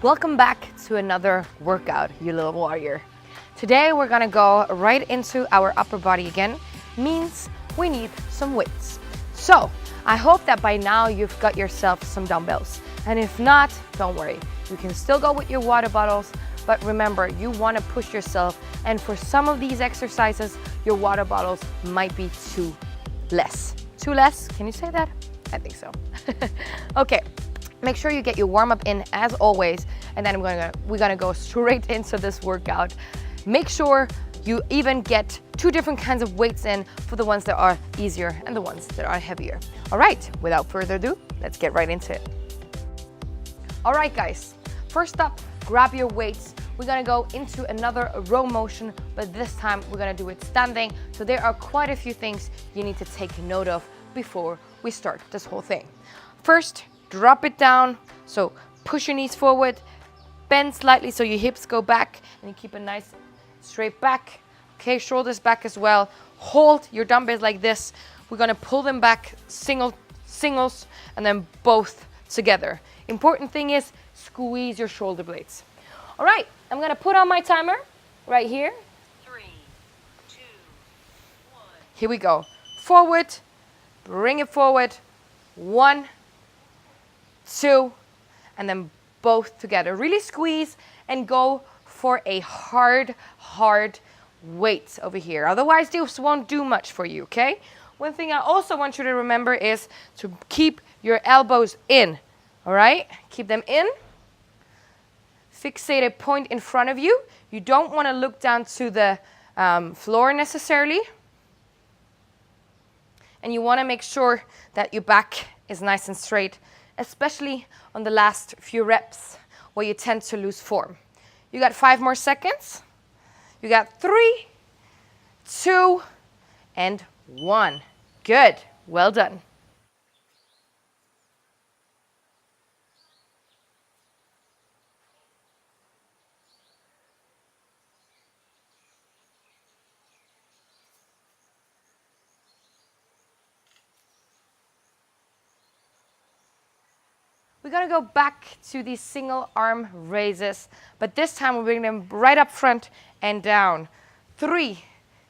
Welcome back to another workout, you little warrior. Today we're gonna go right into our upper body again. Means we need some weights. So I hope that by now you've got yourself some dumbbells. And if not, don't worry. You can still go with your water bottles, but remember, you wanna push yourself. And for some of these exercises, your water bottles might be too less. Too less? Can you say that? I think so. Okay. Make sure you get your warm-up in as always, and then we're gonna go straight into this workout. Make sure you even get 2 different kinds of weights in for the ones that are easier and the ones that are heavier. All right, without further ado, let's get right into it. All right, guys, first up, grab your weights. We're gonna go into another row motion, but this time we're gonna do it standing. So there are quite a few things you need to take note of before we start this whole thing. First, drop it down, so push your knees forward, bend slightly so your hips go back, and you keep a nice straight back. Okay, shoulders back as well. Hold your dumbbells like this. We're gonna pull them back, singles, and then both together. Important thing is squeeze your shoulder blades. All right, I'm gonna put on my timer right here. 3, 2, 1. Here we go. Forward, bring it forward. 1, 2, and then both together. Really squeeze and go for a hard weight over here. Otherwise, this won't do much for you, okay? One thing I also want you to remember is to keep your elbows in, all right? Keep them in. Fixate a point in front of you. You don't want to look down to the floor necessarily. And you want to make sure that your back is nice and straight, especially on the last few reps where you tend to lose form. You got 5 more seconds. You got 3, 2, and 1. Good. Well done. We're gonna go back to these single arm raises, but this time we'll bring them right up front and down. 3,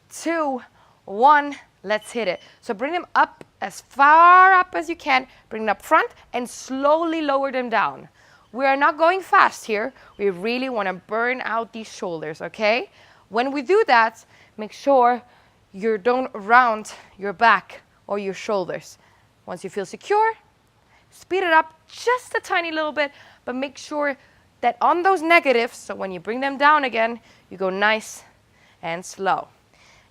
2, 1, let's hit it. So bring them up as far up as you can, bring them up front and slowly lower them down. We are not going fast here. We really wanna burn out these shoulders, okay? When we do that, make sure you don't round your back or your shoulders. Once you feel secure, speed it up just a tiny little bit, but make sure that on those negatives, so when you bring them down again, you go nice and slow.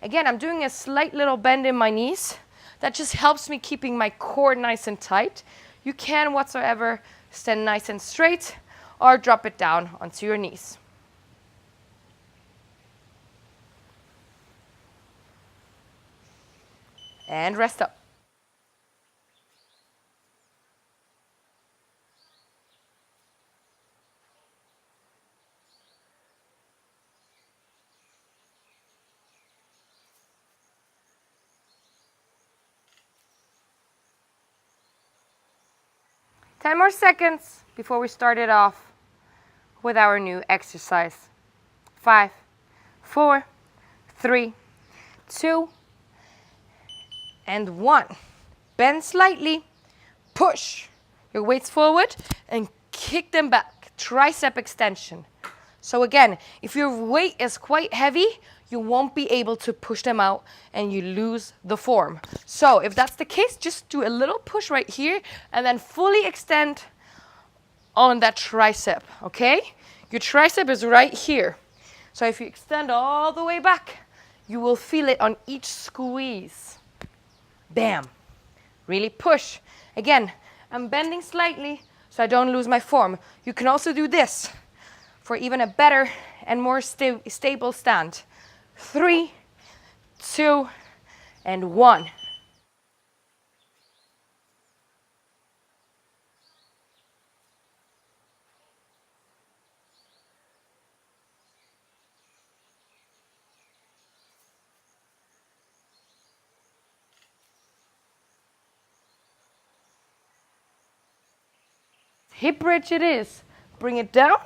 Again, I'm doing a slight little bend in my knees. That just helps me keeping my core nice and tight. You can whatsoever stand nice and straight or drop it down onto your knees. And rest up. 10 more seconds before we start it off with our new exercise. 5, 4, 3, 2, and 1. Bend slightly, push your weights forward and kick them back. Tricep extension. So again, if your weight is quite heavy, you won't be able to push them out and you lose the form. So if that's the case, just do a little push right here and then fully extend on that tricep, okay? Your tricep is right here. So if you extend all the way back, you will feel it on each squeeze. Bam. Really push. Again, I'm bending slightly so I don't lose my form. You can also do this for even a better and more stable stand. 3, 2, and 1. Hip bridge it is. Bring it down.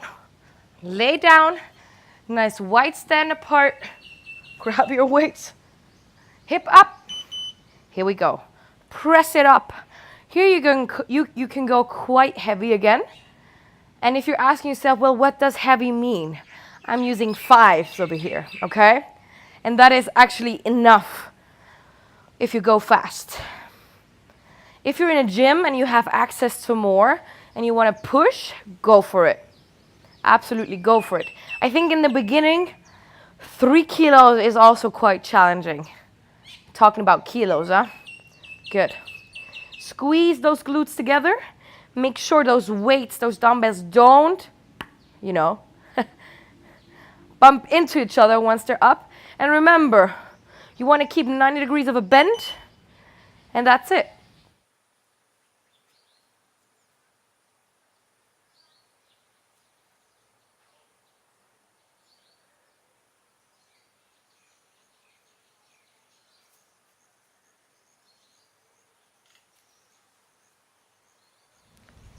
Lay down. Nice wide stand apart. Grab your weights. Hip up. Here we go. Press it up. Here you can go quite heavy again. And if you're asking yourself, well, what does heavy mean? I'm using 5s over here, okay? And that is actually enough if you go fast. If you're in a gym and you have access to more and you want to push, go for it. Absolutely go for it. I think in the beginning, 3 kilos is also quite challenging. Talking about kilos, huh? Good. Squeeze those glutes together. Make sure those weights, those dumbbells don't, bump into each other once they're up. And remember, you want to keep 90 degrees of a bend, and that's it.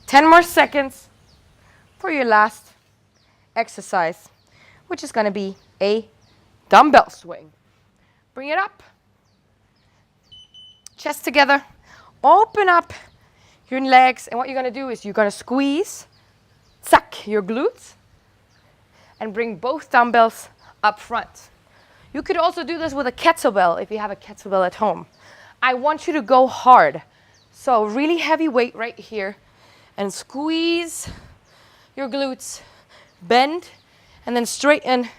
Ten more seconds for your last exercise, which is going to be a dumbbell swing. Bring it up. Chest together. Open up your legs. And what you're going to do is you're going to squeeze, zack, your glutes, and bring both dumbbells up front. You could also do this with a kettlebell if you have a kettlebell at home. I want you to go hard. So really heavy weight right here. And squeeze your glutes, bend, and then straighten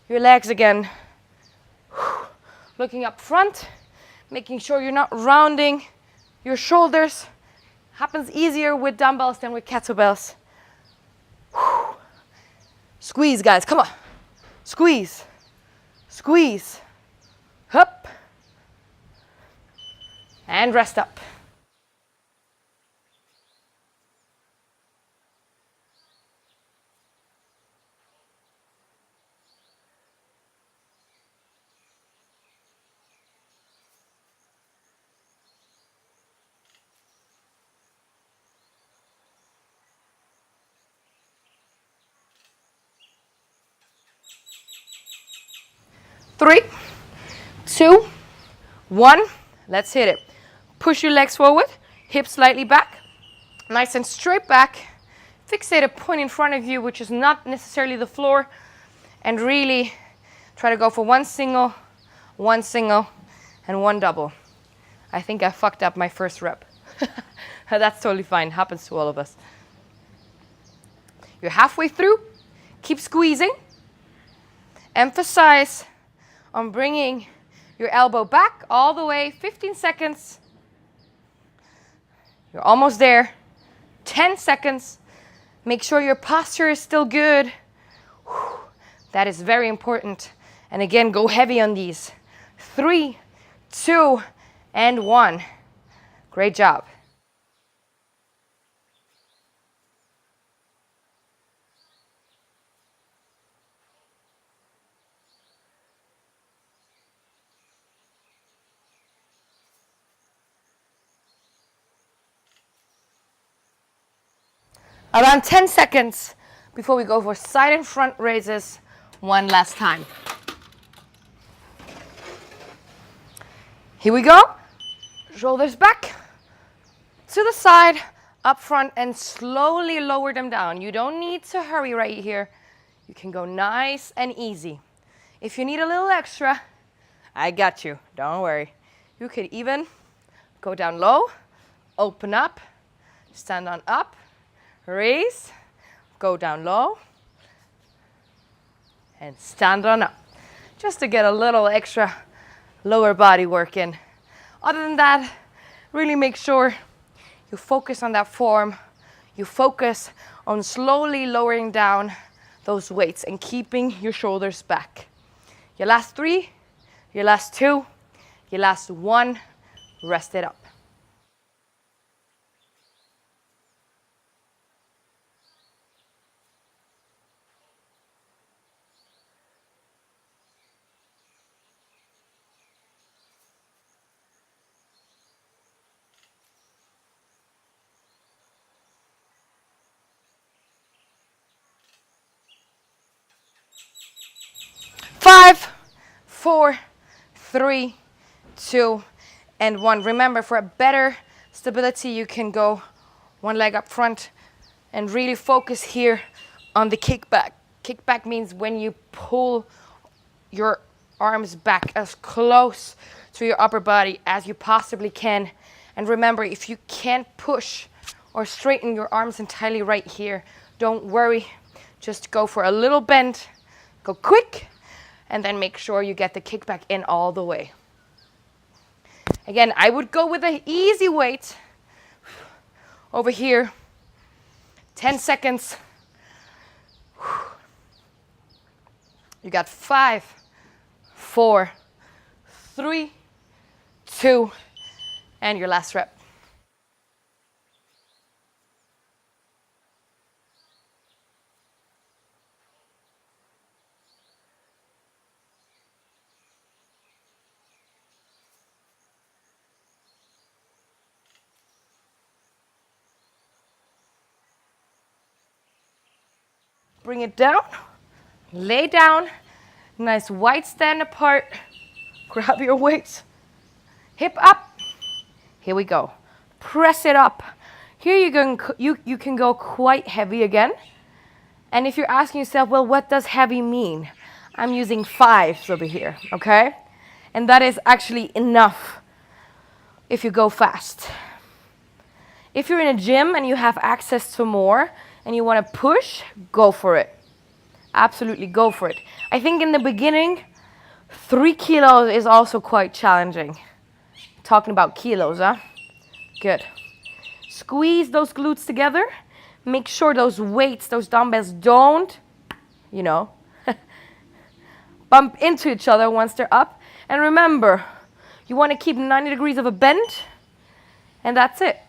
your legs again. Looking up front, making sure you're not rounding your shoulders. Happens easier with dumbbells than with kettlebells. Squeeze, guys, come on. Squeeze, squeeze, up, and rest up. Three, 2, 1. Let's hit it. Push your legs forward, hips slightly back, nice and straight back. Fixate a point in front of you, which is not necessarily the floor, and really try to go for one single, and one double. I think I fucked up my first rep. That's totally fine. Happens to all of us. You're halfway through. Keep squeezing. Emphasize on bringing your elbow back all the way. 15 seconds. You're almost there. 10 seconds. Make sure your posture is still good. That is very important. And again, go heavy on these. 3, 2, and 1. Great job. Around 10 seconds before we go for side and front raises one last time. Here we go. Shoulders back, to the side, up front, and slowly lower them down. You don't need to hurry right here. You can go nice and easy. If you need a little extra, I got you. Don't worry. You could even go down low, open up, stand on up, raise, go down low, and stand on up. Just to get a little extra lower body work in. Other than that, really make sure you focus on that form. You focus on slowly lowering down those weights and keeping your shoulders back. Your last 3, your last 2, your last 1, rest it up. 5, 4, 3, 2, and 1. Remember, for a better stability, you can go one leg up front and really focus here on the kickback. Kickback means when you pull your arms back as close to your upper body as you possibly can. And remember, if you can't push or straighten your arms entirely right here, don't worry. Just go for a little bend, go quick, and then make sure you get the kickback in all the way. Again, I would go with an easy weight over here. 10 seconds. You got 5, 4, 3, 2, and your last rep. Bring it down, lay down, nice wide stand apart, grab your weights, hip up, here we go, press it up. Here you can go quite heavy again, and if you're asking yourself, well, what does heavy mean? I'm using 5s over here, okay? And that is actually enough if you go fast. If you're in a gym and you have access to more, and you want to push, go for it. Absolutely go for it. I think in the beginning, 3 kilos is also quite challenging. Talking about kilos, huh? Good. Squeeze those glutes together. Make sure those weights, those dumbbells don't, bump into each other once they're up. And remember, you want to keep 90 degrees of a bend, and that's it.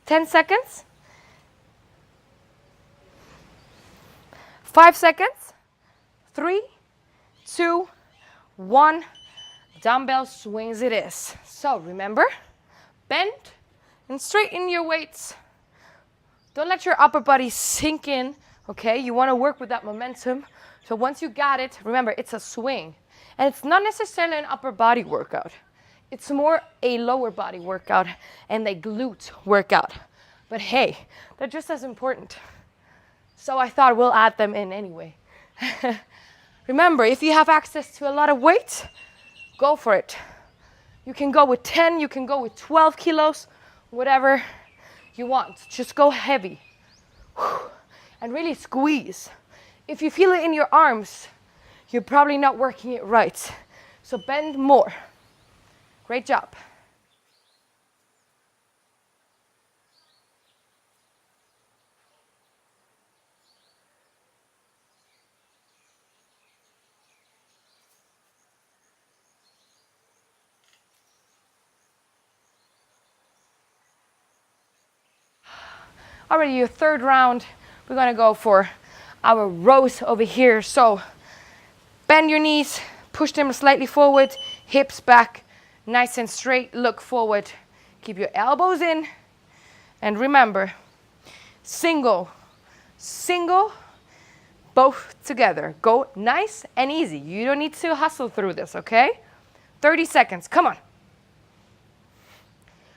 Ten seconds. 5 seconds. 3, 2, 1. Dumbbell swings it is. So remember, bend and straighten your weights. Don't let your upper body sink in, okay? You want to work with that momentum. So once you got it, remember, it's a swing. And it's not necessarily an upper body workout. It's more a lower body workout and a glute workout. But hey, they're just as important. So I thought we'll add them in anyway. Remember, if you have access to a lot of weight, go for it. You can go with 10, you can go with 12 kilos, whatever you want. Just go heavy. And really squeeze. If you feel it in your arms, you're probably not working it right. So bend more. Great job. Already your third round, we're gonna go for our rows over here. So bend your knees, push them slightly forward, hips back, nice and straight, look forward. Keep your elbows in, and remember, single, single, both together. Go nice and easy. You don't need to hustle through this, okay? 30 seconds, come on.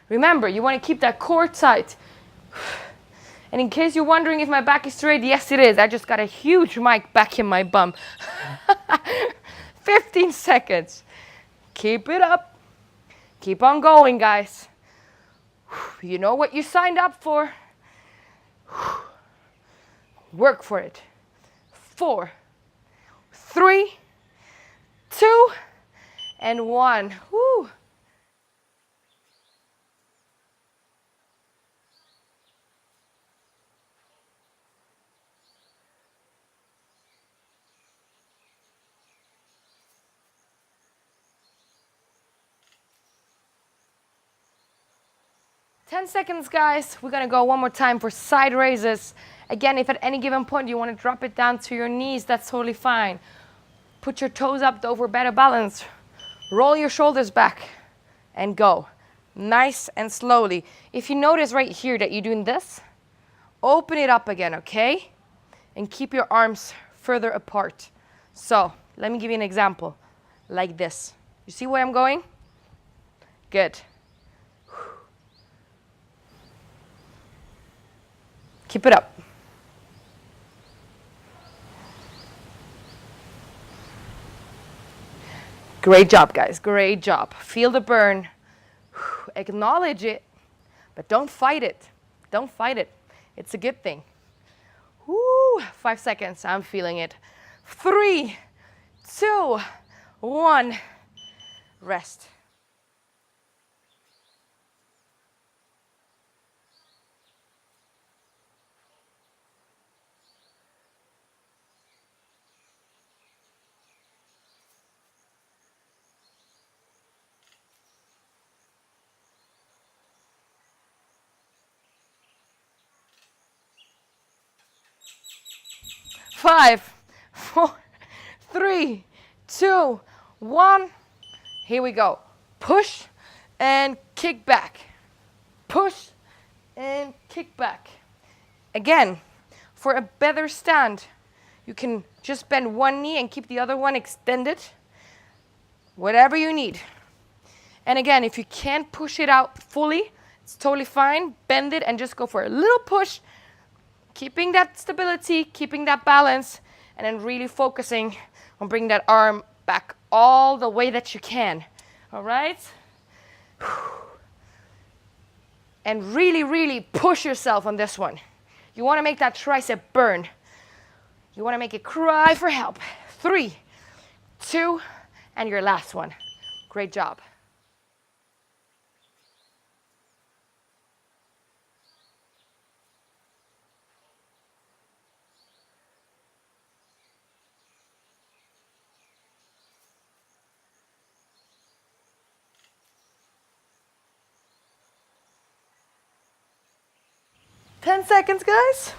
Remember, you wanna keep that core tight. And in case you're wondering if my back is straight, yes it is. I just got a huge mic back in my bum. 15 seconds. Keep it up. Keep on going, guys. You know what you signed up for. Work for it. 4, 3, 2, and 1. Woo. 10 seconds, guys. We're gonna go one more time for side raises. Again, if at any given point you want to drop it down to your knees, that's totally fine. Put your toes up though for better balance. Roll your shoulders back and go. Nice and slowly. If you notice right here that you're doing this, open it up again, okay? And keep your arms further apart. So, let me give you an example. Like this. You see where I'm going? Good. Keep it up. Great job, guys. Great job. Feel the burn. Acknowledge it, but don't fight it. Don't fight it. It's a good thing. Woo, 5 seconds. I'm feeling it. 3, 2, 1. Rest. Five, 4, 3, 2, 1. Here we go. Push and kick back. Push and kick back. Again, for a better stand, you can just bend one knee and keep the other one extended. Whatever you need. And again, if you can't push it out fully, it's totally fine. Bend it and just go for a little push. Keeping that stability, keeping that balance, and then really focusing on bringing that arm back all the way that you can. All right? And really, really push yourself on this one. You want to make that tricep burn. You want to make it cry for help. 3, 2, and your last one. Great job. Ten seconds, guys.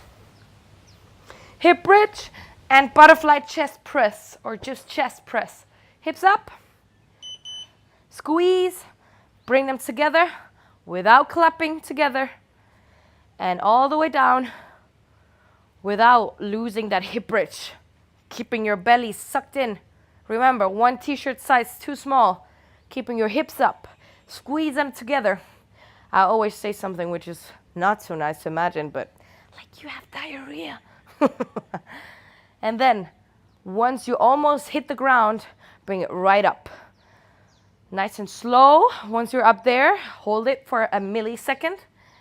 Hip bridge and butterfly chest press, or just chest press. Hips up, squeeze, bring them together without clapping together, and all the way down without losing that hip bridge. Keeping your belly sucked in. Remember, one t-shirt size too small. Keeping your hips up, squeeze them together. I always say something which is not so nice to imagine, but like you have diarrhea. And then, once you almost hit the ground, bring it right up. Nice and slow. Once you're up there, hold it for a millisecond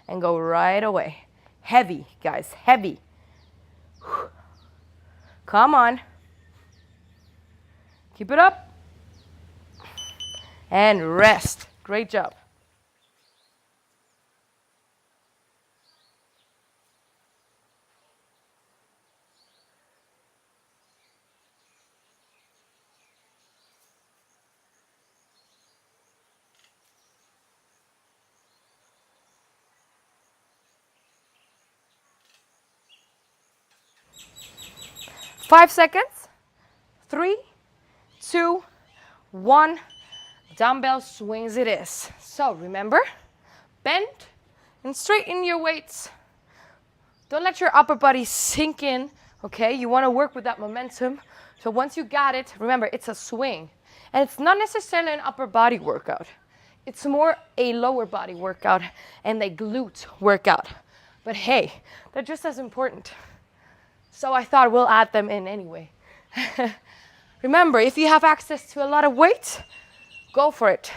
and go right away. Heavy, guys, heavy. Come on. Keep it up. And rest. Great job. Five seconds. 3, 2, 1. Dumbbell swings it is. So remember, bend and straighten your weights. Don't let your upper body sink in, okay? You want to work with that momentum. So once you got it, remember, it's a swing. And it's not necessarily an upper body workout. It's more a lower body workout and a glute workout. But hey, they're just as important. So I thought we'll add them in anyway. Remember, if you have access to a lot of weight, go for it.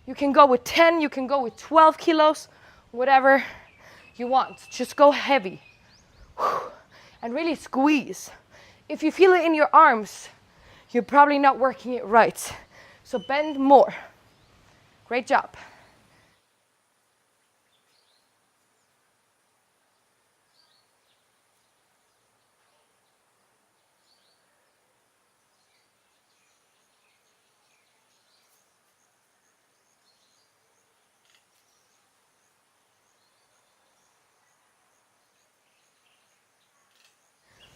You can go with 10, you can go with 12 kilos, whatever you want. Just go heavy. And really squeeze. If you feel it in your arms, you're probably not working it right. So bend more. Great job.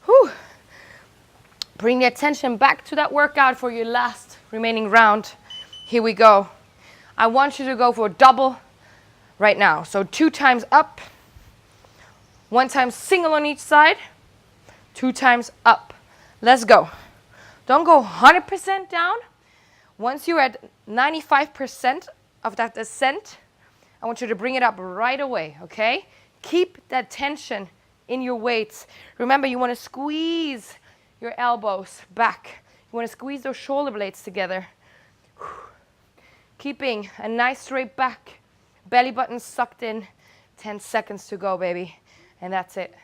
Whew. Bring the attention back to that workout for your last remaining round. Here we go. I want you to go for a double right now. So 2 times up, 1 time single on each side, 2 times up. Let's go. Don't go 100% down. Once you're at 95% of that descent, I want you to bring it up right away, okay? Keep that tension in your weights. Remember, you want to squeeze your elbows back. You want to squeeze those shoulder blades together. Keeping a nice straight back. Belly button sucked in. 10 seconds to go, baby. And that's it.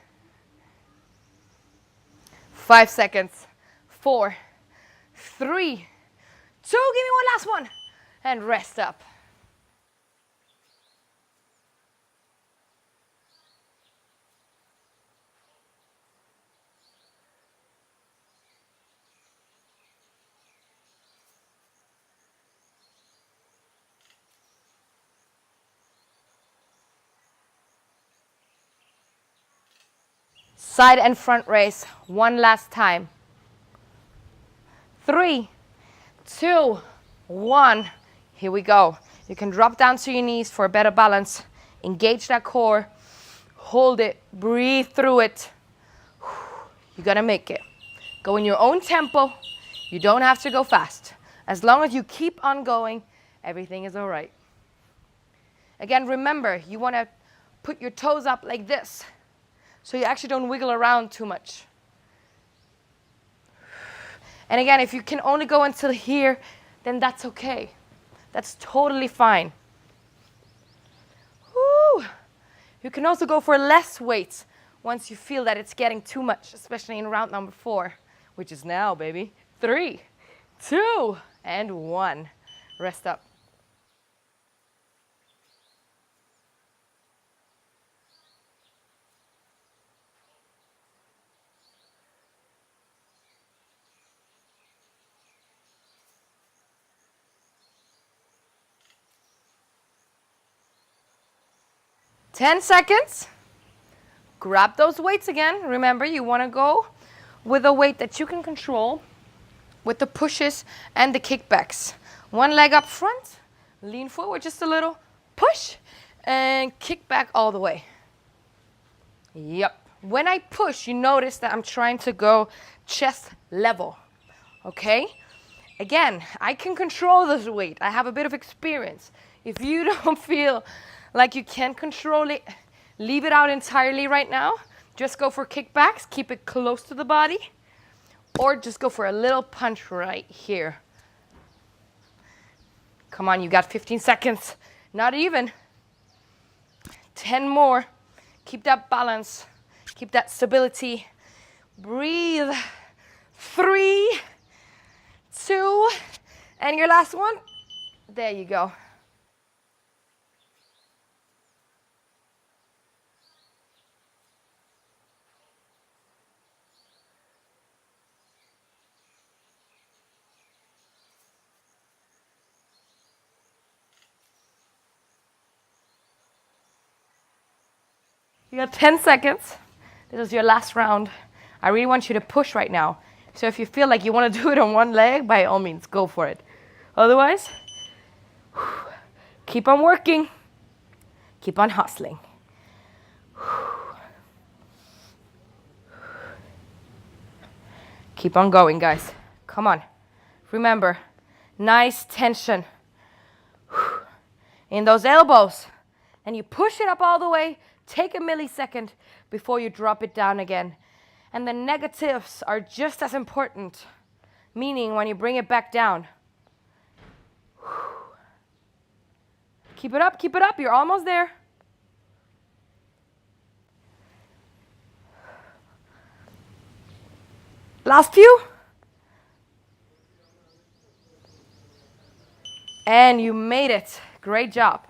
5 seconds. 4, 3, 2. Give me one last one. And rest up. Side and front raise. One last time. 3, 2, 1. Here we go. You can drop down to your knees for a better balance. Engage that core. Hold it. Breathe through it. You're gonna make it. Go in your own tempo. You don't have to go fast. As long as you keep on going, everything is all right. Again, remember, you want to put your toes up like this, so you actually don't wiggle around too much. And again, if you can only go until here, then that's okay. That's totally fine. Woo. You can also go for less weights once you feel that it's getting too much, especially in round number 4, which is now, baby. 3, 2, and 1. Rest up. Ten seconds. Grab those weights again. Remember, you want to go with a weight that you can control with the pushes and the kickbacks. One leg up front, lean forward just a little, push, and kick back all the way. Yep. When I push, you notice that I'm trying to go chest level, okay? Again, I can control this weight. I have a bit of experience. If you don't feel like you can control it, leave it out entirely right now. Just go for kickbacks, keep it close to the body, or just go for a little punch right here. Come on, you got 15 seconds. Not even. 10 more. Keep that balance. Keep that stability. Breathe. 3, 2, and your last one. There you go. You got 10 seconds. This is your last round. I really want you to push right now. So if you feel like you want to do it on one leg, by all means, go for it. Otherwise, keep on working. Keep on hustling. Keep on going, guys. Come on. Remember, nice tension in those elbows. And you push it up all the way. Take a millisecond before you drop it down again. And the negatives are just as important, meaning when you bring it back down. Keep it up, you're almost there. Last few. And you made it. Great job.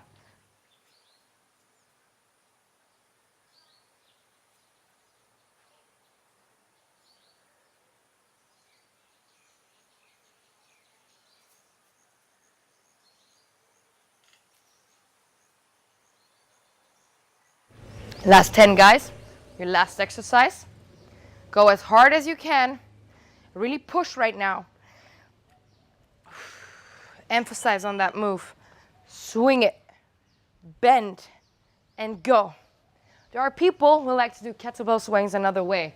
Last 10, guys. Your last exercise. Go as hard as you can. Really push right now. Emphasize on that move. Swing it, bend, and go. There are people who like to do kettlebell swings another way.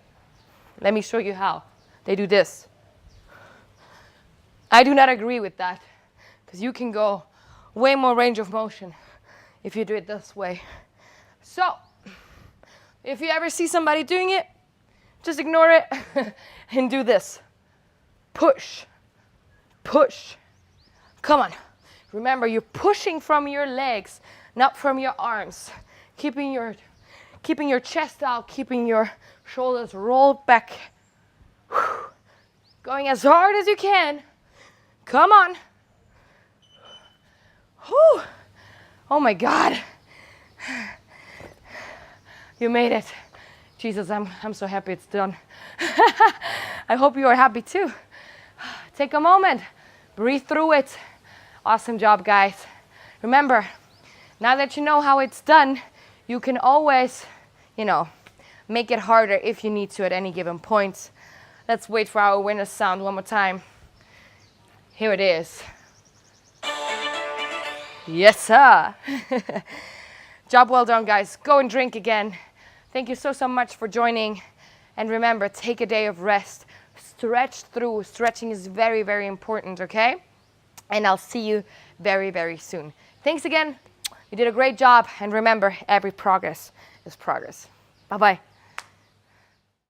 Let me show you how. They do this. I do not agree with that, because you can go way more range of motion if you do it this way. So, if you ever see somebody doing it, just ignore it and do this. Push, push. Come on. Remember, you're pushing from your legs, not from your arms. Keeping your chest out, keeping your shoulders rolled back. Going as hard as you can. Come on. Whew. Oh my God. You made it. Jesus, I'm so happy it's done. I hope you are happy too. Take a moment. Breathe through it. Awesome job, guys. Remember, now that you know how it's done, you can always, make it harder if you need to at any given point. Let's wait for our winner sound one more time. Here it is. Yes, sir. Job well done, guys. Go and drink again. Thank you so much for joining. And remember, take a day of rest. Stretch through. Stretching is very, very important, okay? And I'll see you very, very soon. Thanks again. You did a great job. And remember, every progress is progress. Bye-bye.